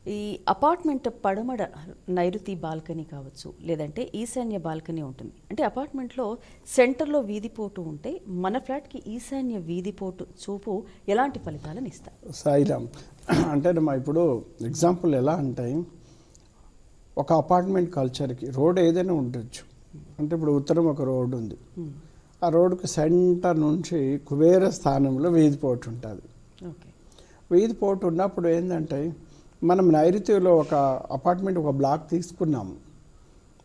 ఈ అపార్ట్మెంట్ పడమర నైరుతి బాల్కనీ కావచ్చు, లేదంటే ఈశాన్య బాల్కనీ ఉంటుంది. అంటే అపార్ట్మెంట్లో సెంటర్లో వీధిపోటు ఉంటే మన ఫ్లాట్కి ఈశాన్య వీధిపోటు చూపు ఎలాంటి ఫలితాలను ఇస్తాయి? సాయిరామ్, అంటే ఇప్పుడు ఎగ్జాంపుల్ ఎలా అంటే ఒక అపార్ట్మెంట్ కల్చర్కి రోడ్ ఏదైనా ఉండొచ్చు. అంటే ఇప్పుడు ఉత్తరం ఒక రోడ్డు ఉంది, ఆ రోడ్డుకి సెంటర్ నుంచి కుబేర స్థానంలో వీధిపోటు ఉంటుంది. వీధిపోటు ఉన్నప్పుడు ఏంటంటే మనం నైరుతిలో ఒక అపార్ట్మెంట్ ఒక బ్లాక్ తీసుకున్నాము.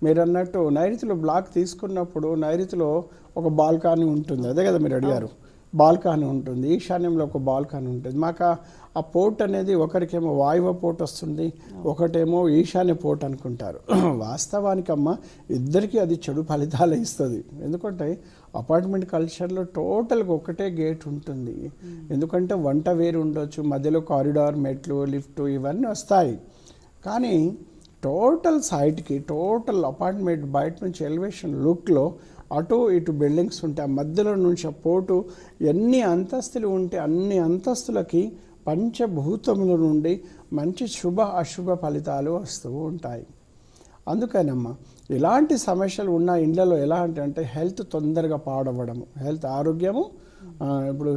మీరు అన్నట్టు నైరుతిలో బ్లాక్ తీసుకున్నప్పుడు నైరుతిలో ఒక బాల్కనీ ఉంటుంది, అదే కదా మీరు అడిగారు. బాల్కనీ ఉంటుంది, ఈశాన్యంలో ఒక బాల్కనీ ఉంటుంది. మాకు ఆ పోర్ట్ అనేది ఒకరికేమో వాయువ పోర్ట్ వస్తుంది, ఒకటేమో ఈశాన్య పోర్ట్ అనుకుంటారు. వాస్తవానికి ఇద్దరికీ అది చెడు ఫలితాలు ఇస్తుంది. ఎందుకంటే అపార్ట్మెంట్ కల్చర్లో టోటల్గా ఒకటే గేట్ ఉంటుంది. ఎందుకంటే వంట వేరు ఉండొచ్చు, మధ్యలో కారిడార్, మెట్లు, లిఫ్ట్ ఇవన్నీ వస్తాయి. కానీ టోటల్ సైట్కి టోటల్ అపార్ట్మెంట్ బయట నుంచి ఎలివేషన్ లుక్లో అటు ఇటు బిల్డింగ్స్ ఉంటాయి. ఆ మధ్యలో నుంచి ఆ పోటు ఎన్ని అంతస్తులు ఉంటే అన్ని అంతస్తులకి పంచభూతముల నుండి మంచి శుభ అశుభ ఫలితాలు వస్తూ ఉంటాయి. అందుకనమ్మా ఇలాంటి సమస్యలు ఉన్న ఇండ్లలో ఎలా అంటే హెల్త్ తొందరగా పాడవడము, హెల్త్ ఆరోగ్యము ఇప్పుడు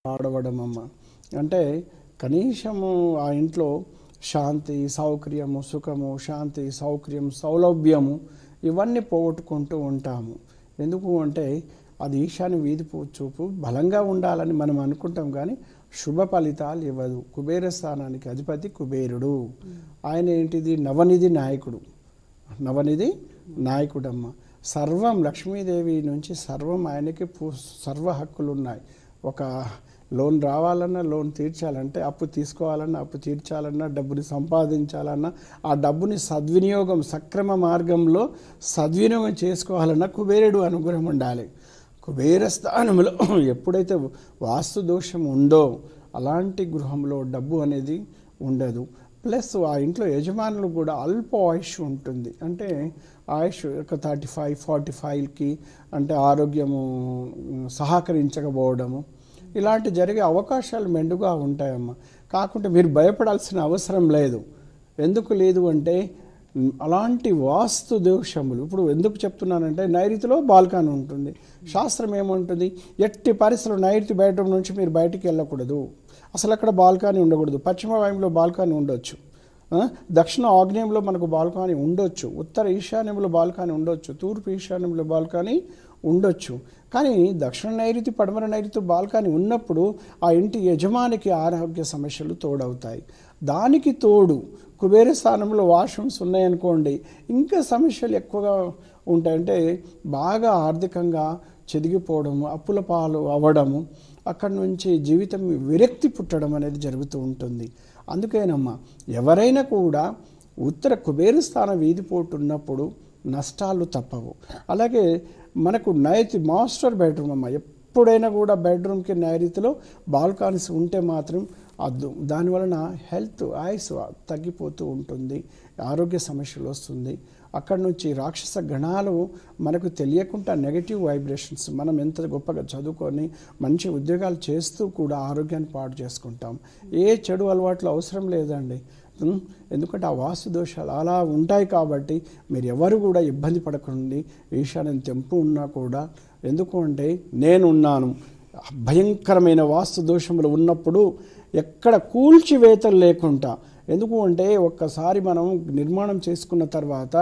పాడవడం అంటే కనీసము ఆ ఇంట్లో శాంతి, సౌకర్యము, సుఖము, శాంతి, సౌకర్యం, సౌలభ్యము ఇవన్నీ పోగొట్టుకుంటూ ఉంటాము. ఎందుకు అంటే అది ఈశాన్య వీధి చూపు బలంగా ఉండాలని మనం అనుకుంటాం, కానీ శుభ ఫలితాలు ఇవ్వదు. కుబేర స్థానానికి అధిపతి కుబేరుడు. ఆయన ఏంటిది? నవనిధి నాయకుడు. నవనిధి నాయకుడమ్మ. సర్వం లక్ష్మీదేవి నుంచి సర్వం ఆయనకి సర్వ హక్కులు ఉన్నాయి. ఒక లోన్ రావాలన్నా, లోన్ తీర్చాలంటే, అప్పు తీసుకోవాలన్నా, అప్పు తీర్చాలన్నా, డబ్బుని సంపాదించాలన్నా, ఆ డబ్బుని సద్వినియోగం సక్రమ మార్గంలో సద్వినియోగం చేసుకోవాలన్నా కుబేరుడు అనుగ్రహం ఉండాలి. కుబేర స్థానంలో ఎప్పుడైతే వాస్తు దోషం ఉందో అలాంటి గృహంలో డబ్బు అనేది ఉండదు. ప్లస్ ఆ ఇంట్లో యజమానులు కూడా అల్ప ఆయుష్ ఉంటుంది. అంటే ఆయుష్ ఒక 35-45కి అంటే ఆరోగ్యము సహకరించకపోవడము ఇలాంటి జరిగే అవకాశాలు మెండుగా ఉంటాయమ్మా. కాకుంటే మీరు భయపడాల్సిన అవసరం లేదు. ఎందుకు లేదు అంటే అలాంటి వాస్తు దోషములు ఇప్పుడు ఎందుకు చెప్తున్నానంటే నైరుతిలో బాల్కనీ ఉంటుంది. శాస్త్రం ఏమంటుంది? ఎట్టి పరిస్థితుల్లో నైరుతి బెడ్రూమ్ నుంచి మీరు బయటికి వెళ్ళకూడదు, అసలు అక్కడ బాల్కనీ ఉండకూడదు. పశ్చిమ వాయువులో బాల్కనీ ఉండొచ్చు, దక్షిణ ఆగ్నేయంలో మనకు బాల్కనీ ఉండొచ్చు, ఉత్తర ఈశాన్యంలో బాల్కనీ ఉండొచ్చు, తూర్పు ఈశాన్యంలో బాల్కనీ ఉండొచ్చు. కానీ దక్షిణ నైరుతి, పడమర నైరుతి బాల్కనీ ఉన్నప్పుడు ఆ ఇంటి యజమానికి ఆరోగ్య సమస్యలు తోడవుతాయి. దానికి తోడు కుబేర స్థానంలో వాష్రూమ్స్ ఉన్నాయనుకోండి, ఇంకా సమస్యలు ఎక్కువగా ఉంటాయంటే బాగా ఆర్థికంగా చెదిగిపోవడము, అప్పుల పాలు అవ్వడము, అక్కడి నుంచి జీవితం విరక్తి పుట్టడం అనేది జరుగుతూ ఉంటుంది. అందుకేనమ్మా ఎవరైనా కూడా ఉత్తర కుబేర స్థానం వీధిపోటు ఉన్నప్పుడు నష్టాలు తప్పవు. అలాగే మనకు నైరుతి మాస్టర్ బెడ్రూమ్ అమ్మ, ఎప్పుడైనా కూడా బెడ్రూమ్కి నైరుతిలో బాల్కనీస్ ఉంటే మాత్రం దానివలన హెల్త్ ఆయుస్ తగ్గిపోతూ ఉంటుంది, ఆరోగ్య సమస్యలు వస్తుంది. అక్కడి నుంచి రాక్షస గణాలు మనకు తెలియకుండా నెగటివ్ వైబ్రేషన్స్, మనం ఎంత గొప్పగా చదువుకొని మంచి ఉద్యోగాలు చేస్తూ కూడా ఆరోగ్యాన్ని పాడు చేసుకుంటాం. ఏ చెడు అలవాట్లు అవసరం లేదండి. ఎందుకంటే ఆ వాస్తు దోషాలు అలా ఉంటాయి. కాబట్టి మీరు ఎవరు కూడా ఇబ్బంది పడకండి. ఈశాన్యం తెంపు ఉన్నా కూడా, ఎందుకు అంటే నేనున్నాను. భయంకరమైన వాస్తు దోషములు ఉన్నప్పుడు ఎక్కడ కూల్చివేతలు లేకుండా, ఎందుకు అంటే ఒక్కసారి మనం నిర్మాణం చేసుకున్న తర్వాత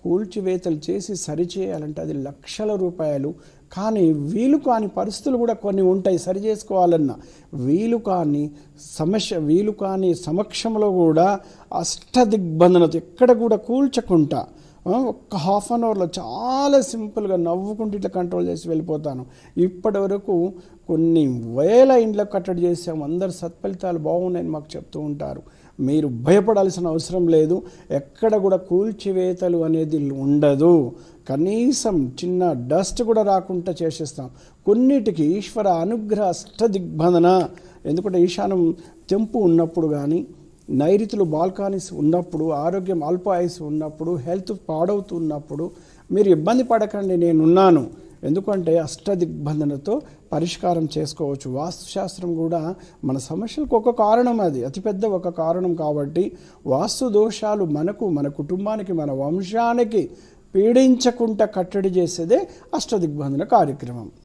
కూల్చివేతలు చేసి సరిచేయాలంటే అది లక్షల రూపాయలు. కానీ వీలు కాని పరిస్థితులు కూడా కొన్ని ఉంటాయి. సరి చేసుకోవాలన్నా వీలు కాని సమక్షంలో కూడా అష్టదిగ్బంధనతో ఎక్కడ కూడా కూల్చకుండా ఒక్క హాఫ్ అన్ అవర్లో చాలా సింపుల్గా నవ్వుకుంటూ ఇట్లా కంట్రోల్ చేసి వెళ్ళిపోతాను. ఇప్పటి వరకు కొన్ని వేల ఇండ్లకు కట్టడి చేసాము, అందరు సత్ఫలితాలు బాగున్నాయని మాకు చెప్తూ ఉంటారు. మీరు భయపడాల్సిన అవసరం లేదు. ఎక్కడ కూడా కూల్చివేతలు అనేది ఉండదు. కనీసం చిన్న డస్ట్ కూడా రాకుండా చేసేస్తాం. కొన్నిటికి ఈశ్వర అనుగ్రహ అష్టదిగ్బంధన. ఎందుకంటే ఈశాన్యం తెంపు ఉన్నప్పుడు కానీ, నైరుతులు బాల్కనీస్ ఉన్నప్పుడు, ఆరోగ్యం అల్పాయుసు ఉన్నప్పుడు, హెల్త్ పాడవుతున్నప్పుడు మీరు ఇబ్బంది పడకండి, నేనున్నాను. ఎందుకంటే అష్టదిగ్బంధనతో పరిష్కారం చేసుకోవచ్చు. వాస్తుశాస్త్రం కూడా మన సమస్యలకు ఒక కారణం, అది అతిపెద్ద ఒక కారణం. కాబట్టి వాస్తు దోషాలు మనకు, మన కుటుంబానికి, మన వంశానికి పీడించకుండా కట్టడి చేసేదే అష్టదిగ్బంధన కార్యక్రమం.